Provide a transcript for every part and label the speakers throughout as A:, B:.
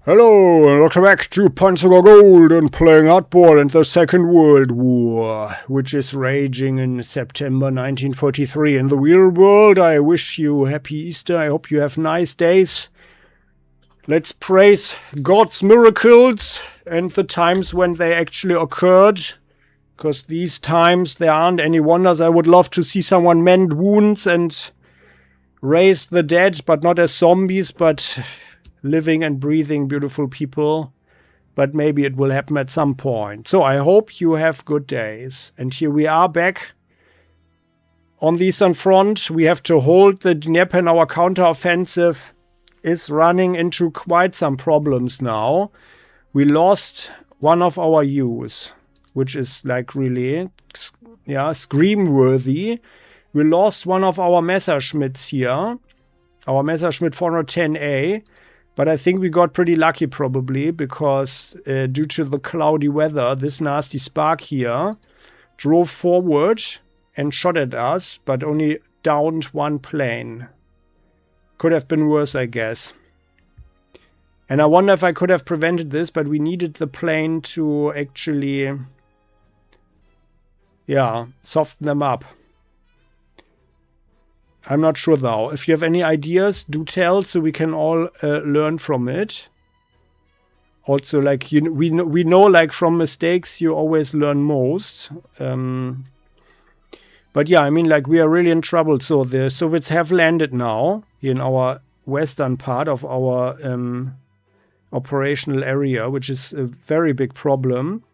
A: Hello and welcome back to Panzer Corps Gold and playing hardball and the Second World War, which is raging in September 1943. In the real world, I wish you happy Easter. I hope you have nice days. Let's praise God's miracles and the times when they actually occurred. Because these times, there aren't any wonders. I would love to see someone mend wounds and raise the dead, but not as zombies, but living and breathing beautiful people. But maybe it will happen at some point. So I hope you have good days. And here we are back on the Eastern Front. We have to hold the Dnieper, and our counteroffensive is running into quite some problems now. We lost one of our U's, which is like really, scream-worthy. We lost one of our Messerschmitts here, our Messerschmitt 410A. But I think we got pretty lucky probably because due to the cloudy weather, this nasty spark here drove forward and shot at us, but only downed one plane. Could have been worse, I guess. And I wonder if I could have prevented this, but we needed the plane to actually, soften them up. I'm not sure though. If you have any ideas, do tell so we can all learn from it. Also, like we know, like from mistakes, you always learn most. But yeah, I mean, like we are really in trouble. So the Soviets have landed now in our western part of our operational area, which is a very big problem.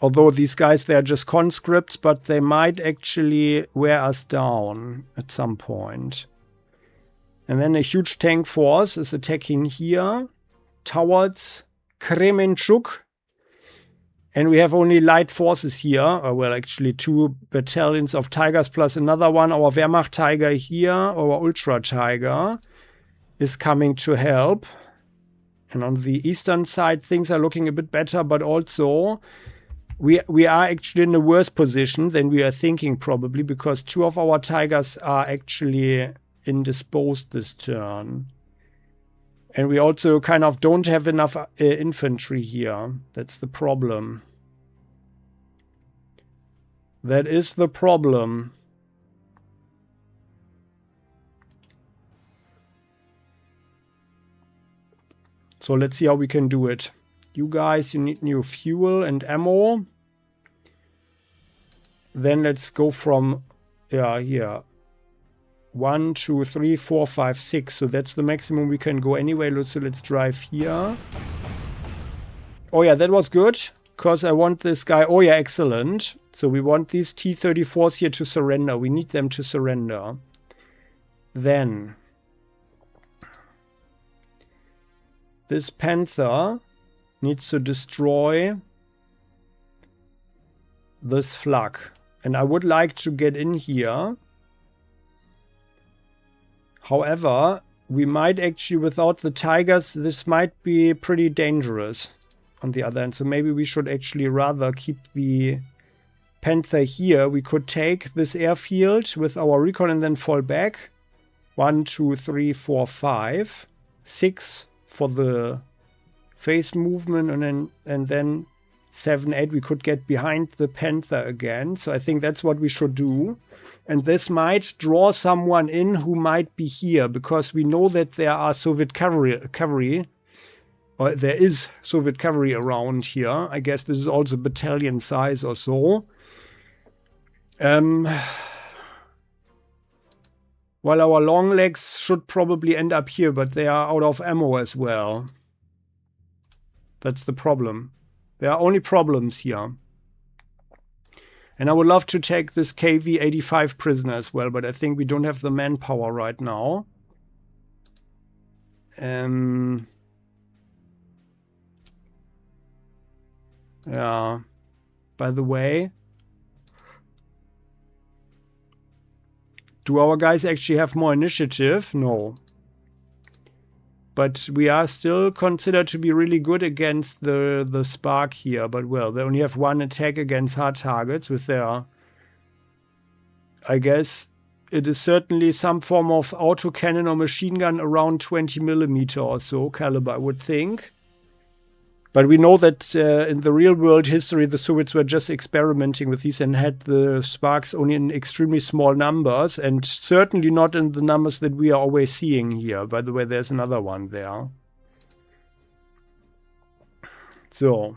A: Although these guys, they are just conscripts, but they might actually wear us down at some point. And then a huge tank force is attacking here towards Kremenchug. And we have only light forces here. Well, actually 2 battalions of Tigers plus another one. Our Wehrmacht Tiger here, our Ultra Tiger, is coming to help. And on the eastern side, things are looking a bit better, but also we are actually in a worse position than we are thinking probably, because 2 of our Tigers are actually indisposed this turn. And we also kind of don't have enough infantry here. That's the problem. That is the problem. So let's see how we can do it. You guys, you need new fuel and ammo. Then let's go from, here. 1, 2, 3, 4, 5, 6. So that's the maximum we can go anyway. So let's drive here. Oh yeah, that was good. Because I want this guy. Oh yeah, excellent. So we want these T-34s here to surrender. We need them to surrender. Then this Panther needs to destroy this flak. And I would like to get in here. However, we might actually, without the Tigers, this might be pretty dangerous on the other hand. So maybe we should actually rather keep the Panther here. We could take this airfield with our recon and then fall back. 1, 2, 3, 4, 5. 6 for the phase movement, and then 7, 8 we could get behind the Panther again. So I think that's what we should do. And this might draw someone in who might be here, because we know that there are Soviet cavalry, or there is Soviet cavalry around here. I guess this is also battalion size or so. While our long legs should probably end up here, but they are out of ammo as well. That's the problem. There are only problems here. And I would love to take this KV-85 prisoner as well, but I think we don't have the manpower right now. Yeah. By the way, do our guys actually have more initiative? No. But we are still considered to be really good against the Spark here. But well, they only have 1 attack against hard targets with their, I guess, it is certainly some form of autocannon or machine gun around 20mm or so caliber, I would think. But we know that in the real world history, the Soviets were just experimenting with these and had the sparks only in extremely small numbers, and certainly not in the numbers that we are always seeing here. By the way, there's another one there. So,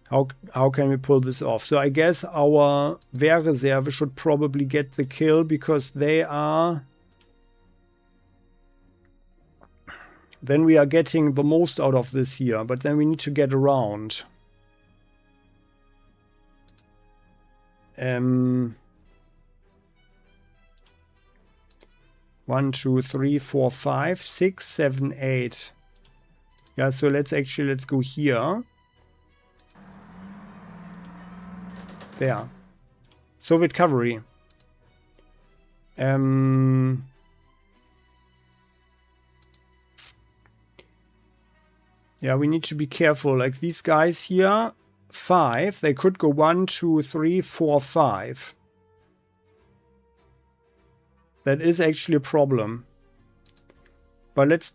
A: how can we pull this off? So I guess our Wehrreserve should probably get the kill because they are... Then we are getting the most out of this here, but then we need to get around. 1, 2, 3, 4, 5, 6, 7, 8. Yeah, so let's go here. There. Soviet cavalry. Yeah, we need to be careful. Like these guys here, 5. They could go 1, 2, 3, 4, 5. That is actually a problem. But let's...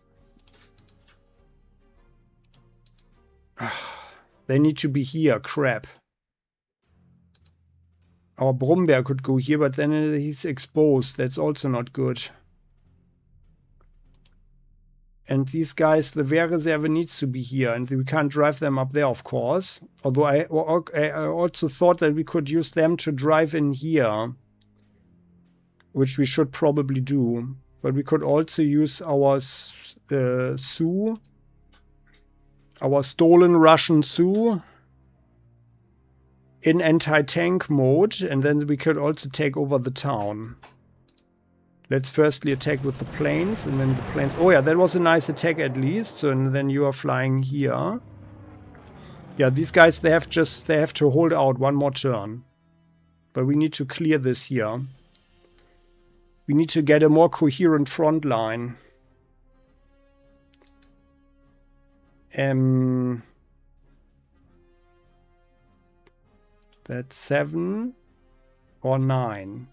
A: They need to be here. Crap. Our Brombeer could go here, but then he's exposed. That's also not good. And these guys, the Wehrreserve needs to be here, and we can't drive them up there, of course. Although I also thought that we could use them to drive in here, which we should probably do. But we could also use our Sioux, our stolen Russian Sioux, in anti-tank mode, and then we could also take over the town. Let's firstly attack with the planes, and then the planes... Oh yeah, that was a nice attack at least. So and then you are flying here. Yeah, these guys, they have to hold out one more turn. But we need to clear this here. We need to get a more coherent front line. That's 7 or 9.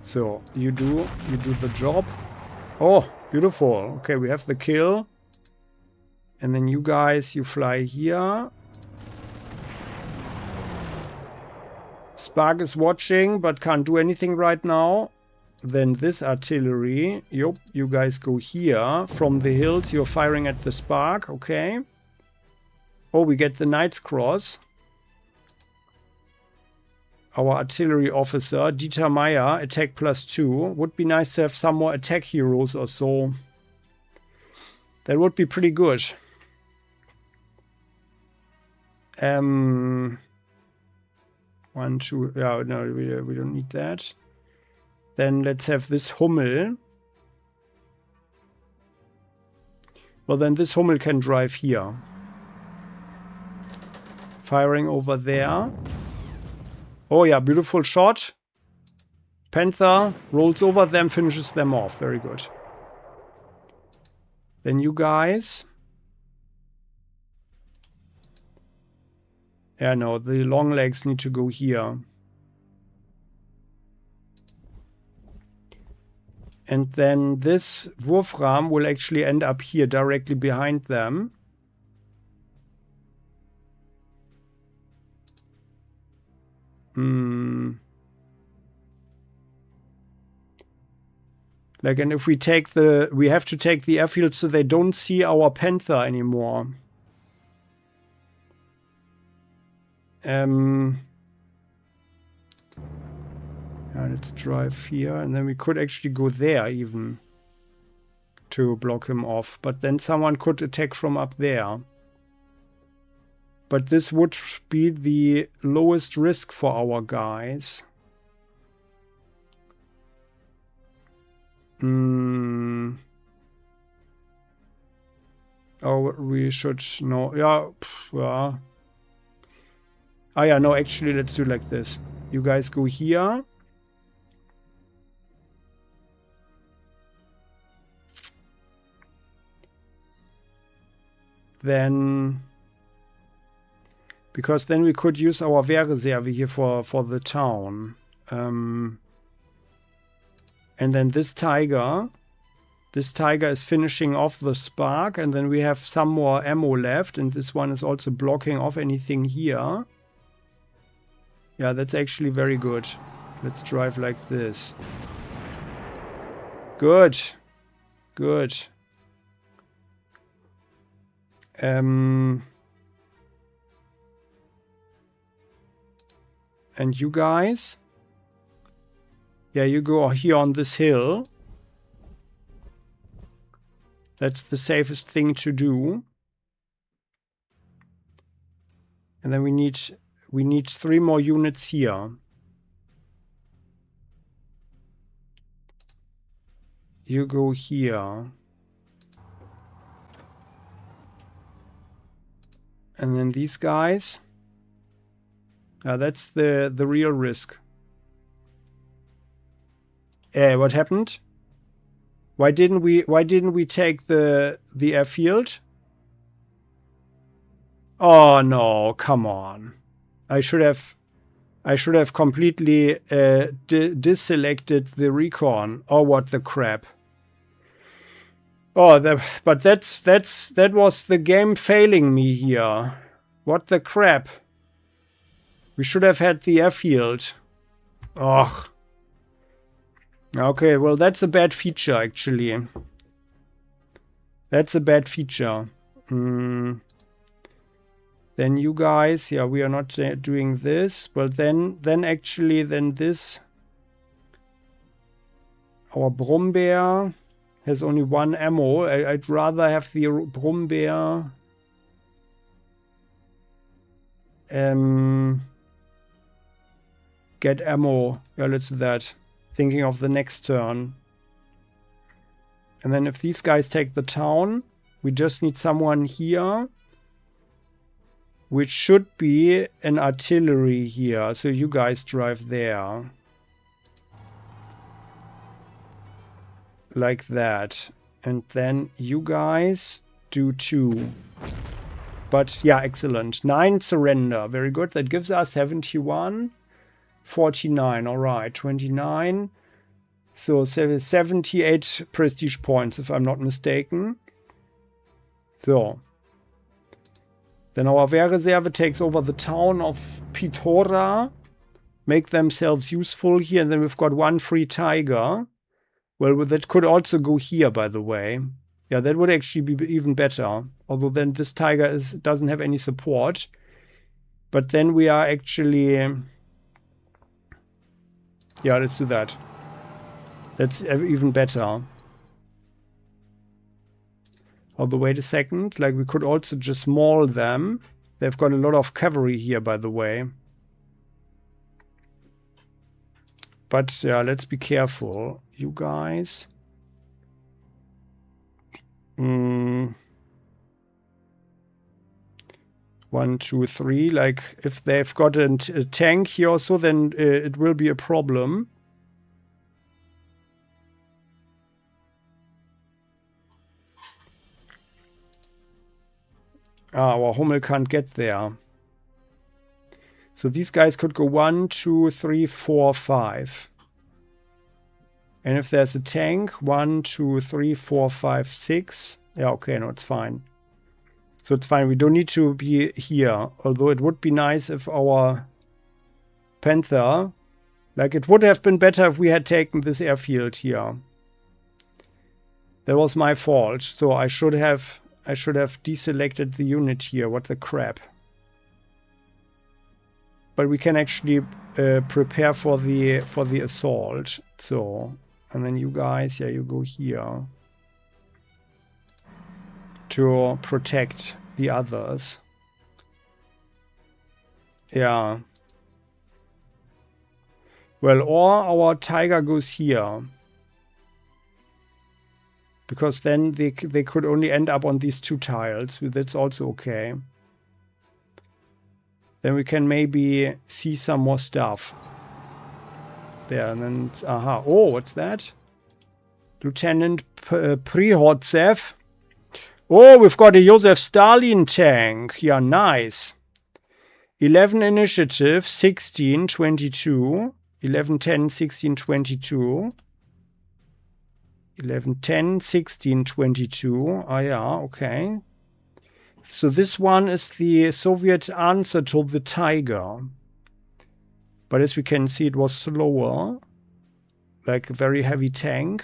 A: So you do the job. Oh, beautiful. Okay, we have the kill. And then you guys, you fly here. Spark is watching, but can't do anything right now. Then this artillery. Yup, you guys go here. From the hills, you're firing at the Spark. Okay. Oh, we get the Knight's Cross. Our artillery officer, Dieter Meyer, attack +2. Would be nice to have some more attack heroes or so. That would be pretty good. 1, 2... Yeah, no, we don't need that. Then let's have this Hummel. Well, then this Hummel can drive here. Firing over there. Oh yeah, beautiful shot. Panther rolls over them, finishes them off. Very good. Then you guys. Yeah, no, the long legs need to go here. And then this Wurfrahm will actually end up here, directly behind them. Like, and if we take we have to take the airfield so they don't see our Panther anymore. Yeah, let's drive here, and then we could actually go there even to block him off. But then someone could attack from up there. But this would be the lowest risk for our guys. Oh, we should know. Yeah. Yeah. Ah, yeah, no, actually, let's do like this. You guys go here. Then... Because then we could use our Wehrreserve here for the town. And then this tiger is finishing off the spark, and then we have some more ammo left, and this one is also blocking off anything here. Yeah, that's actually very good. Let's drive like this. Good. Good. And you guys? Yeah, you go here on this hill. That's the safest thing to do. And then we need 3 more units here. You go here. And then these guys. That's the real risk. What happened? Why didn't we take the airfield? Oh no, come on. I should have completely deselected the recon. Oh, what the crap. Oh, but that was the game failing me here. What the crap. We should have had the airfield. Ugh. Okay, well, that's a bad feature, actually. That's a bad feature. Then you guys, yeah, we are not doing this. Well, then this. Our Brombeer has only 1 ammo. I'd rather have the Brombeer. Get ammo. Yeah, let's do that. Thinking of the next turn. And then if these guys take the town, we just need someone here, which should be an artillery here. So you guys drive there. Like that. And then you guys do 2. But yeah, excellent. 9 surrender. Very good. That gives us 71. 49, all right, 29. So 78 prestige points, if I'm not mistaken. So. Then our Wehrreserve takes over the town of Pitora. Make themselves useful here, and then we've got 1 free tiger. Well, that could also go here, by the way. Yeah, that would actually be even better. Although then this tiger doesn't have any support. But then we are actually... Yeah, let's do that. That's even better. Although, wait a second. Like, we could also just maul them. They've got a lot of cavalry here, by the way. But, yeah, let's be careful. You guys. 1, 2, 3. Like, if they've got a tank here also, then it will be a problem. Our Hummel can't get there. So these guys could go 1, 2, 3, 4, 5. And if there's a tank, 1, 2, 3, 4, 5, 6. Yeah, okay, no, it's fine. So it's fine. We don't need to be here. Although it would be nice if our Panther... Like, it would have been better if we had taken this airfield here. That was my fault. So I should have deselected the unit here. What the crap. But we can actually prepare for the assault. So, and then you guys, yeah, you go here. To protect the others. Yeah. Well, or our tiger goes here. Because then they could only end up on these 2 tiles. That's also okay. Then we can maybe see some more stuff. There, and then... Aha. Oh, what's that? Lieutenant Prihodzev. Oh, we've got a Joseph Stalin tank. Yeah, nice. 11 initiative, 16, 22. 11, 10, 16, 22. 11, 10, 16, 22. Ah, yeah, okay. So this one is the Soviet answer to the Tiger. But as we can see, it was slower. Like a very heavy tank.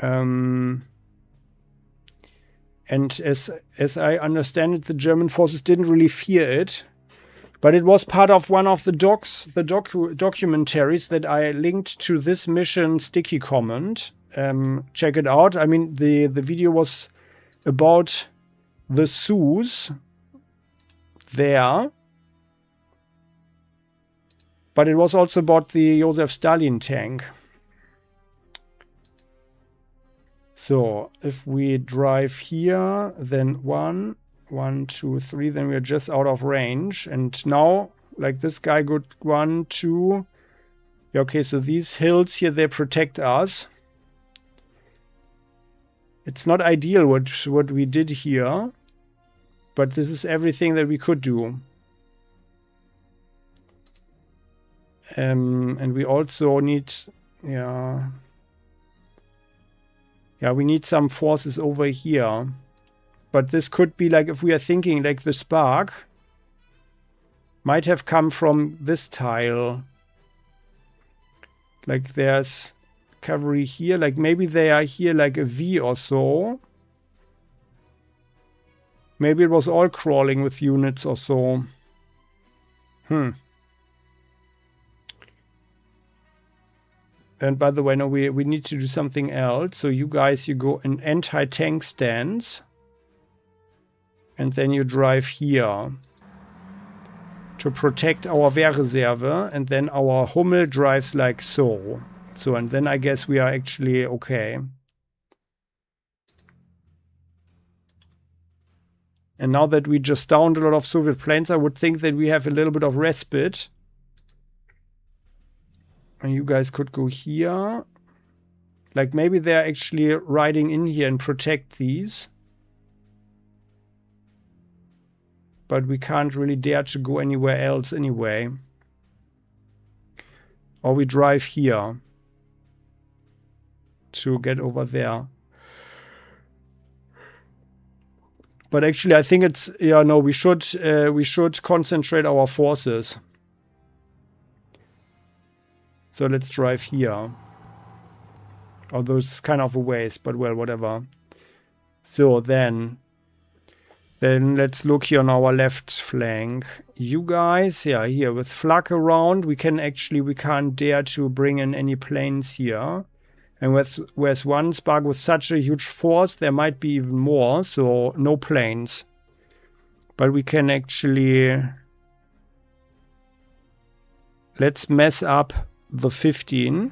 A: And as I understand it, the German forces didn't really fear it. But it was part of one of the documentaries that I linked to this mission sticky comment. Check it out. I mean, the video was about the Sus there. But it was also about the Joseph Stalin tank. So if we drive here, then 1, 2, 3, then we're just out of range. And now, like this guy got 1, 2. Okay, so these hills here, they protect us. It's not ideal what we did here. But this is everything that we could do. And we also need, yeah, we need some forces over here. But this could be like, if we are thinking like the spark might have come from this tile. Like there's cavalry here, like maybe they are here like a V or so. Maybe it was all crawling with units or so. And by the way, no, we need to do something else. So you guys, you go in anti-tank stance. And then you drive here. To protect our Wehrreserve. And then our Hummel drives like so. So, and then I guess we are actually okay. And now that we just downed a lot of Soviet planes, I would think that we have a little bit of respite. And you guys could go here. Like maybe they're actually riding in here and protect these. But we can't really dare to go anywhere else anyway. Or we drive here. To get over there. But actually I think it's, yeah, no, we should concentrate our forces. So let's drive here. Although it's kind of a waste, but well, whatever. So then let's look here on our left flank. You guys, yeah, here with flak around, we can't dare to bring in any planes here. And whereas one spark with such a huge force, there might be even more, so no planes. But we can actually, let's mess up the 15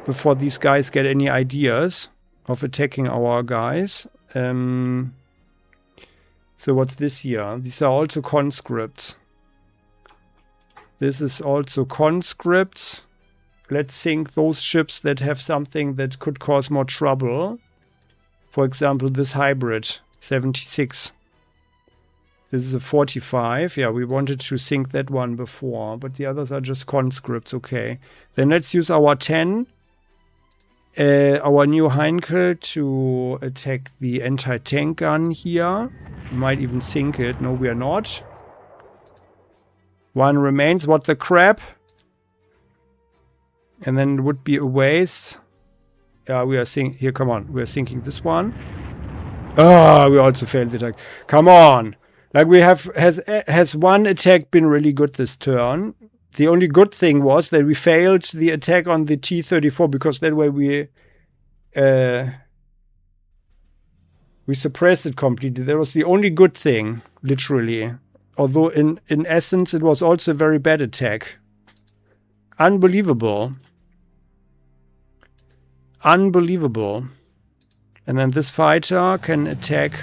A: before these guys get any ideas of attacking our guys. So what's this here? These are also conscripts. This is also conscripts. Let's sink those ships that have something that could cause more trouble. For example, this hybrid 76. This is a 45. Yeah, we wanted to sink that one before, but the others are just conscripts. Okay. Then let's use our 10. Our new Heinkel to attack the anti-tank gun here. We might even sink it. No, we are not. One remains. What the crap? And then it would be a waste. Yeah, we are sinking. Here, come on. We are sinking this one. Ah, we also failed the attack. Come on. Like we have, has one attack been really good this turn? The only good thing was that we failed the attack on the T-34 because that way we suppressed it completely. That was the only good thing, literally. Although in essence it was also a very bad attack. Unbelievable. Unbelievable. And then this fighter can attack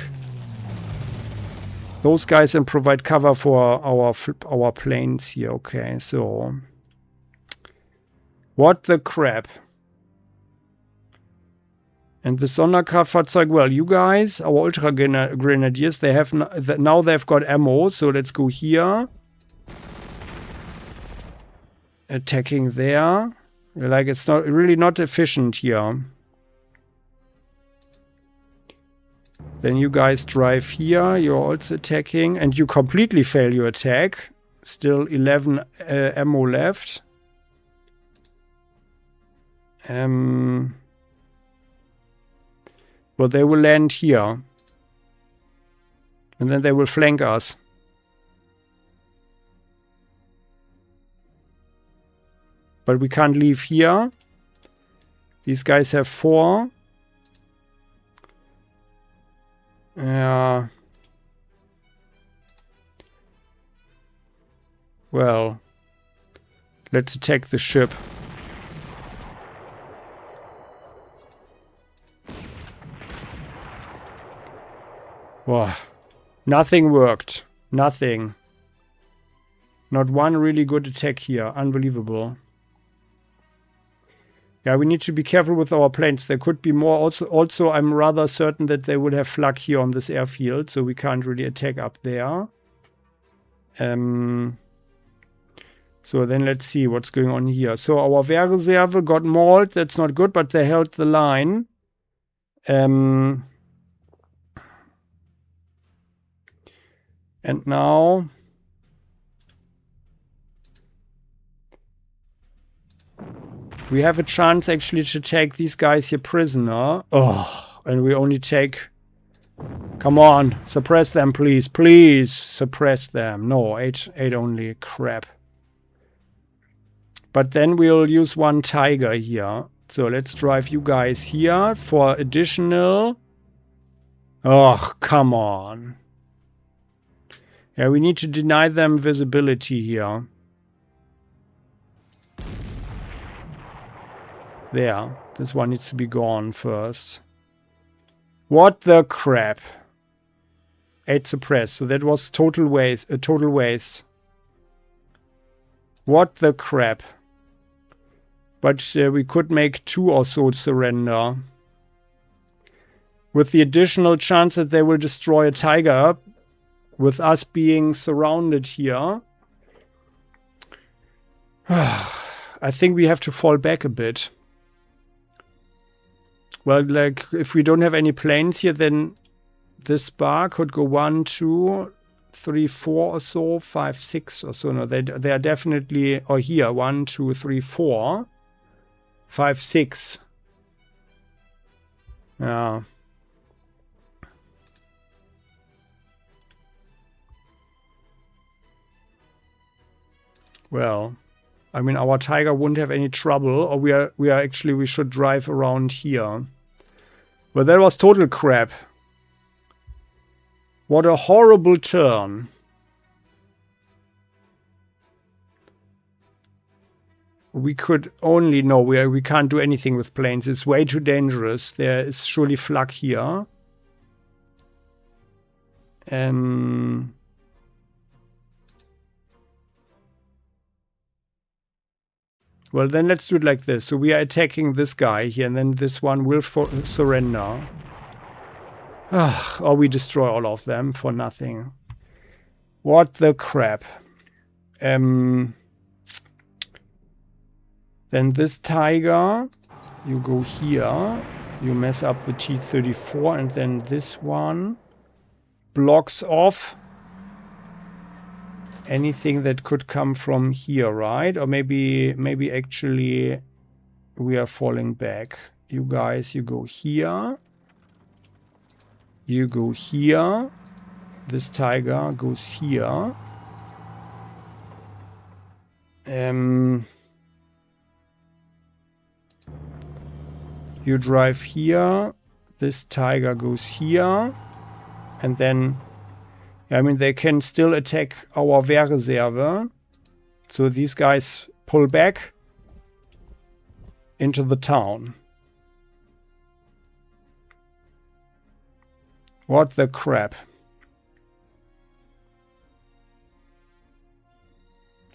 A: those guys and provide cover for our planes here. Okay, so what the crap? And the Sonderkraftfahrzeug, well, you guys, our Ultra Grenadiers, they have now they've got ammo, so let's go here. attacking there. Like, it's not really not efficient here. Then you guys drive here. You're also attacking. And you completely fail your attack. Still 11 ammo left. Well, they will land here. And then they will flank us. But we can't leave here. These guys have 4. Yeah. Well, let's attack the ship. Wow. Nothing worked. Nothing. Not one really good attack here. Unbelievable. Yeah, we need to be careful with our planes. There could be more. Also, I'm rather certain that they would have flak here on this airfield, so we can't really attack up there. So then let's see what's going on here. So our Wehrreserve got mauled. That's not good, but they held the line. And now... we have a chance actually to take these guys here prisoner. Oh, and we only take... come on, suppress them, please. Please, suppress them. No, 8 only. Crap. But then we'll use 1 Tiger here. So let's drive you guys here for additional... oh, come on. Yeah, we need to deny them visibility here. There. This one needs to be gone first. What the crap? 8 suppressed. So that was total waste. A total waste. What the crap? But we could make 2 or so surrender. With the additional chance that they will destroy a Tiger. With us being surrounded here. I think we have to fall back a bit. Well, like, if we don't have any planes here, then this bar could go 1, 2, 3, 4 or so, 5, 6 or so. No, they are definitely, or here, 1, 2, 3, 4, 5, 6. Yeah. Well, I mean, our Tiger won't have any trouble, or we should drive around here. Well, that was total crap. What a horrible turn. We could only... no, we can't do anything with planes. It's way too dangerous. There is surely flak here. Well, then let's do it like this. So we are attacking this guy here, and then this one will surrender. Or we destroy all of them for nothing. What the crap. Then this Tiger, you go here. You mess up the T-34, and then this one blocks off anything that could come from here, right? Or maybe actually we are falling back. You guys, you go here. You go here. This Tiger goes here. You drive here. This Tiger goes here. And then... I mean, they can still attack our Wehrreserve. So these guys pull back into the town. What the crap.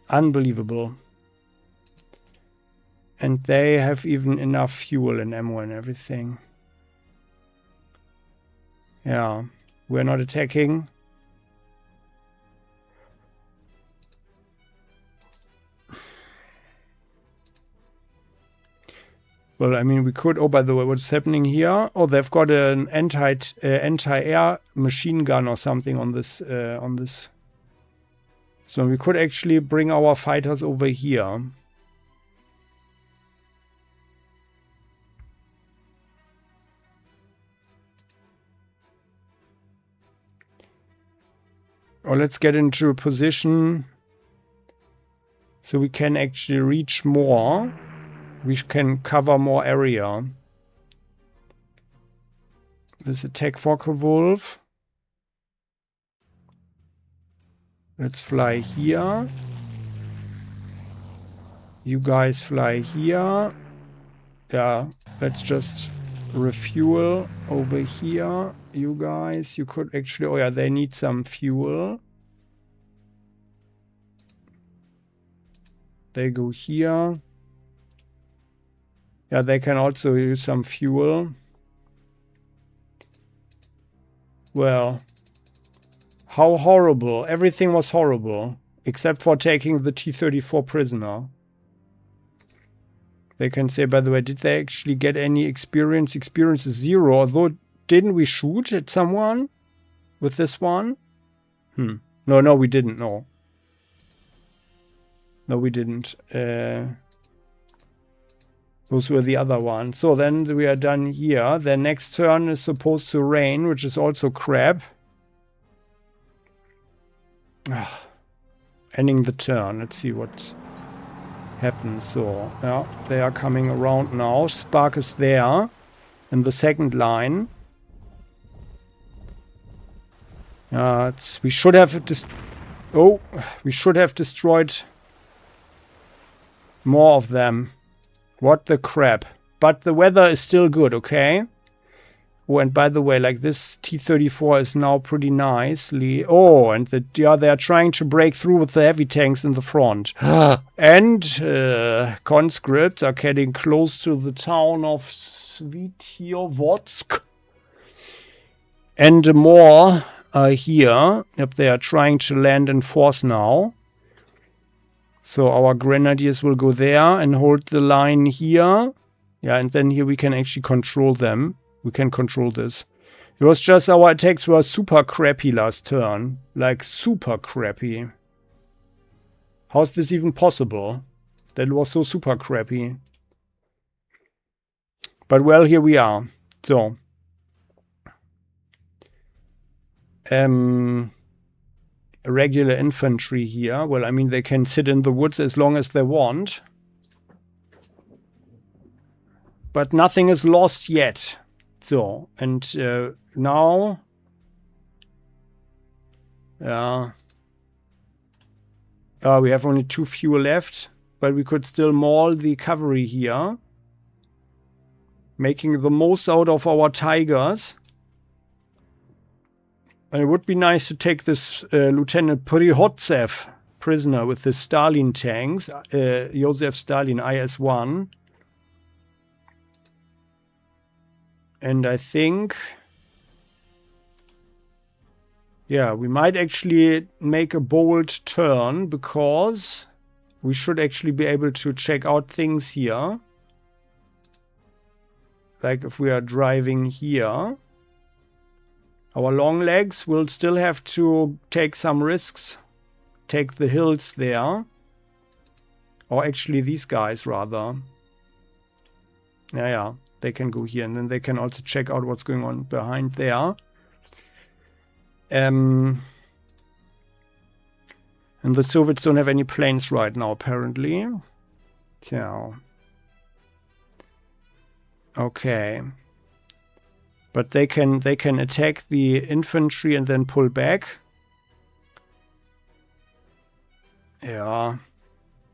A: Unbelievable. And they have even enough fuel and ammo and everything. Yeah, we're not attacking. Well, I mean, we could... Oh, by the way, what's happening here? Oh, they've got an anti-air machine gun or something on this. So we could actually bring our fighters over here. Or let's get into a position so we can actually reach more. We can cover more area. This attack Focke-Wulf. Let's fly here. You guys fly here. Yeah, let's just refuel over here. You guys, you could actually... Oh yeah, they need some fuel. They go here. Yeah, they can also use some fuel. Well, how horrible. Everything was horrible. Except for taking the T-34 prisoner. They can say, by the way, did they actually get any experience? Experience is 0. Although, didn't we shoot at someone with this one? No, we didn't. No, we didn't. Those were the other ones. So then we are done here. Their next turn is supposed to rain, which is also crap. Ending the turn. Let's see what happens. So, yeah, they are coming around now. Spark is there in the second line. We should have destroyed more of them. What the crap. But the weather is still good, okay? Oh, and by the way, like this T-34 is now pretty nicely... Oh, and they are trying to break through with the heavy tanks in the front. And conscripts are getting close to the town of Svitlovodsk. And more are here. Yep, they are trying to land in force now. So our grenadiers will go there and hold the line here. Yeah, and then here we can actually control them. We can control this. It was just our attacks were super crappy last turn. Like, super crappy. How's this even possible? That was so super crappy. But well, here we are. So. Regular infantry here. Well, I mean, they can sit in the woods as long as they want. But nothing is lost yet. So, and now... we have only 2 fuel left. But we could still maul the cavalry here. Making the most out of our tigers. And it would be nice to take this Lieutenant Prihotsev prisoner with the Stalin tanks. Joseph Stalin, IS-1. And I think... Yeah, we might actually make a bold turn, because we should actually be able to check out things here. Like if we are driving here. Our long legs will still have to take some risks. Take the hills there. Or actually these guys, rather. Yeah, they can go here. And then they can also check out what's going on behind there. And the Soviets don't have any planes right now, apparently. So. Okay. But they can attack the infantry and then pull back. Yeah.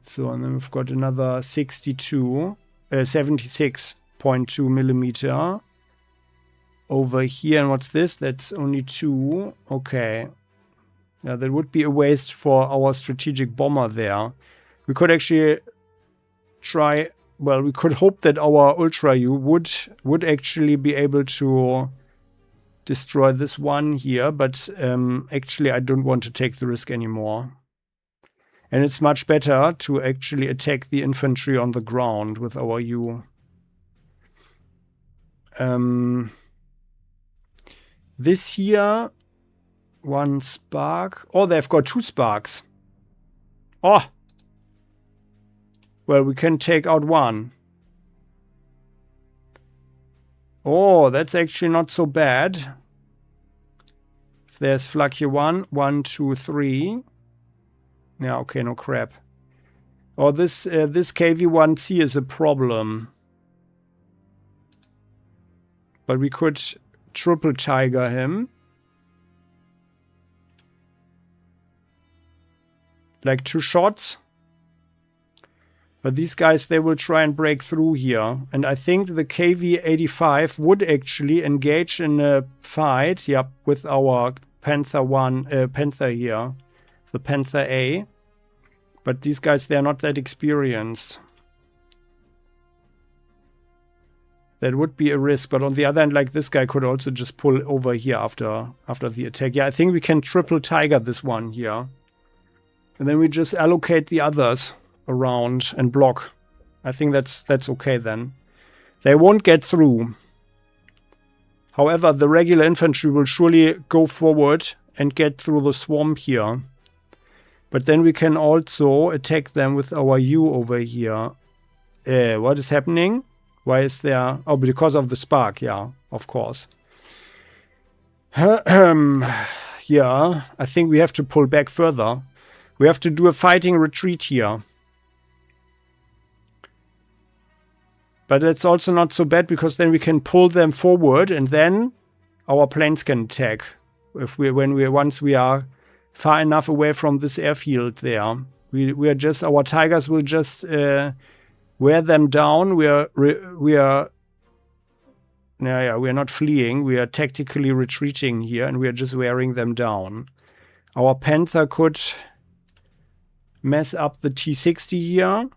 A: So, and then we've got another 76.2 millimeter over here. And what's this? That's only 2. Okay. Yeah, that would be a waste for our strategic bomber there. We could actually try... Well, we could hope that our Ultra U would actually be able to destroy this one here, but actually I don't want to take the risk anymore. And it's much better to actually attack the infantry on the ground with our U. This here, 1 spark. Oh, they've got 2 sparks. Oh! Well, we can take out 1. Oh, that's actually not so bad. If there's flak here, 1, 1, 2, 3. Yeah, okay, no crap. Oh, this KV-1C is a problem. But we could triple tiger him. Like 2 shots. But these guys, they will try and break through here. And I think the KV-85 would actually engage in a fight, yep, with our Panther here. The Panther A. But these guys, they're not that experienced. That would be a risk. But on the other hand, like, this guy could also just pull over here after the attack. Yeah, I think we can triple tiger this one here. And then we just allocate the others around and block. I think that's okay then. They won't get through. However, the regular infantry will surely go forward and get through the swamp here. But then we can also attack them with our U over here. What is happening? Why is there... Oh, because of the spark. Yeah, of course. Yeah, I think we have to pull back further. We have to do a fighting retreat here. But that's also not so bad, because then we can pull them forward and then our planes can attack. Once we are far enough away from this airfield there. We are just, our tigers will just wear them down. We are not fleeing. We are tactically retreating here, and we are just wearing them down. Our Panther could mess up the T-60 here.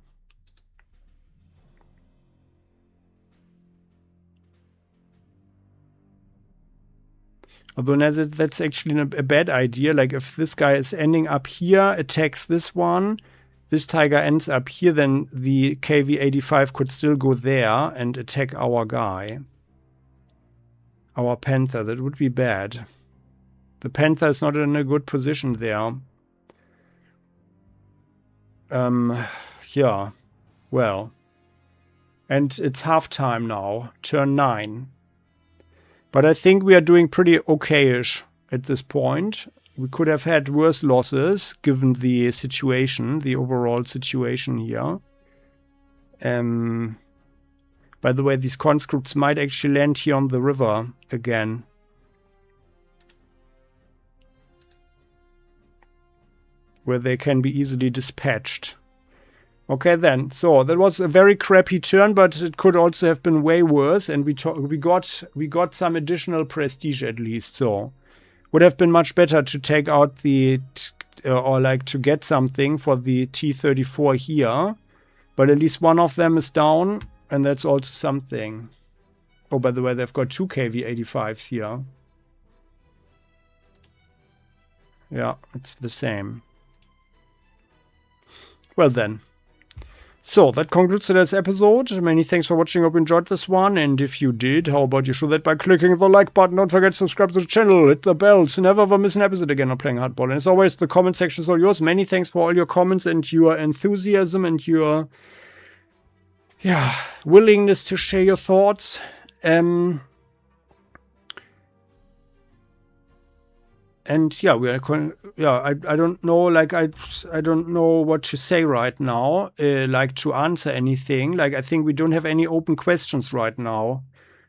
A: Although that's actually a bad idea. Like, if this guy is ending up here, attacks this one, this tiger ends up here, then the KV-85 could still go there and attack our guy. Our Panther. That would be bad. The Panther is not in a good position there. Yeah. Well. And it's halftime now. Turn 9. But I think we are doing pretty okay-ish at this point. We could have had worse losses, given the situation, the overall situation here. By the way, these conscripts might actually land here on the river again. Where they can be easily dispatched. Okay then, so that was a very crappy turn, but it could also have been way worse, and we got some additional prestige at least. So would have been much better to take out the or like to get something for the T-34 here, but at least one of them is down, and that's also something. Oh, by the way, they've got 2 KV-85s here. Yeah, it's the same. Well then. So, that concludes today's episode. Many thanks for watching. Hope you enjoyed this one. And if you did, how about you show that by clicking the like button. Don't forget to subscribe to the channel. Hit the bell to never ever miss an episode again on Playing Hardball. And as always, the comment section is all yours. Many thanks for all your comments and your enthusiasm and your willingness to share your thoughts. And yeah, I don't know, like, I don't know what to say right now, like, to answer anything. Like, I think we don't have any open questions right now.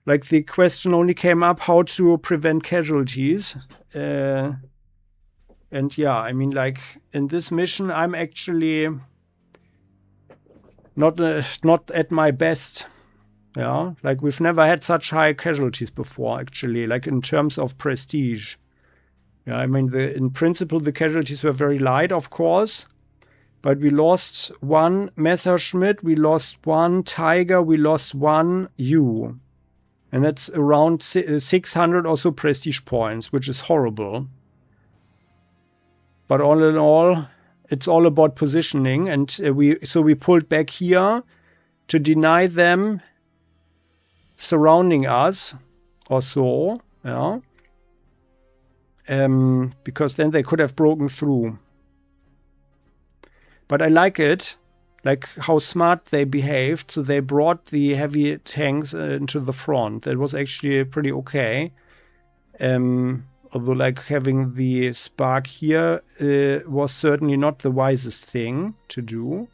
A: Like, the question only came up how to prevent casualties. And yeah, I mean, like, in this mission, I'm actually not at my best. Yeah, like, we've never had such high casualties before, actually, like, in terms of prestige. Yeah, I mean, in principle, the casualties were very light, of course. But we lost 1 Messerschmitt, we lost 1 Tiger, we lost 1 U. And that's around 600 or so prestige points, which is horrible. But all in all, it's all about positioning. And we pulled back here to deny them surrounding us or so, yeah. Because then they could have broken through. But I like it, like how smart they behaved. So they brought the heavy tanks into the front. That was actually pretty okay. Although like having the spark here was certainly not the wisest thing to do.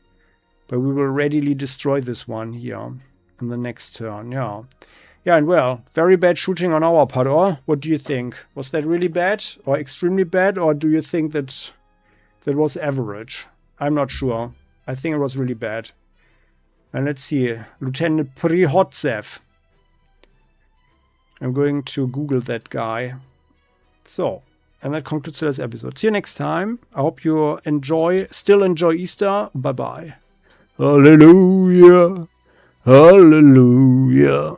A: But we will readily destroy this one here in the next turn, yeah. Yeah, and well, very bad shooting on our part, or what do you think? Was that really bad or extremely bad, or do you think that that was average? I'm not sure. I think it was really bad. And let's see, Lieutenant Prihotsev. I'm going to Google that guy. So, and that concludes today's episode. See you next time. I hope you still enjoy Easter. Bye-bye. Hallelujah. Hallelujah.